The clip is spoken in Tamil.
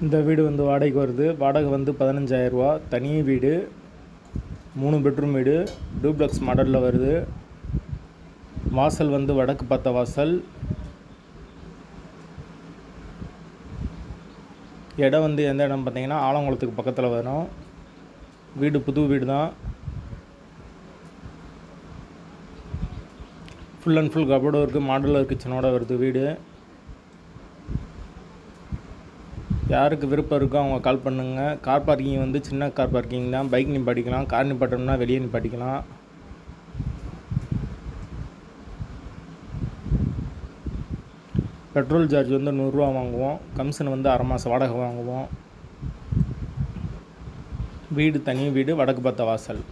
இந்த வீடு வந்து வாடகைக்கு வருது. வாடகை வந்து 15,000 ரூபா. தனி வீடு, 3 பெட்ரூம் வீடு, டூப்ளக்ஸ் மாடலில் வருது. வாசல் வந்து வடக்கு பார்த்த வாசல். இடம் வந்து எந்த இடம் பார்த்தீங்கன்னா ஆலங்குளத்துக்கு பக்கத்தில் வரும். வீடு புது வீடு தான். ஃபுல் அண்ட் ஃபுல் கபோர்டு இருக்குது. மாடுலர் கிச்சனோட வருது வீடு. யாருக்கு விருப்பம் இருக்கோ அவங்க கால் பண்ணுங்கள். கார் பார்க்கிங் வந்து சின்ன கார் பார்க்கிங் தான். பைக் நிப்பாட்டிக்கலாம். கார் நிப்பாட்டணும்னா வெளியே நிப்பாட்டிக்கலாம். பெட்ரோல் சார்ஜ் வந்து 100 ரூபா வாங்குவோம். கமிஷன் வந்து அரை மாதம் வாடகை வாங்குவோம். வீடு தனி வீடு, வடக்கு பார்த்த வாசல்.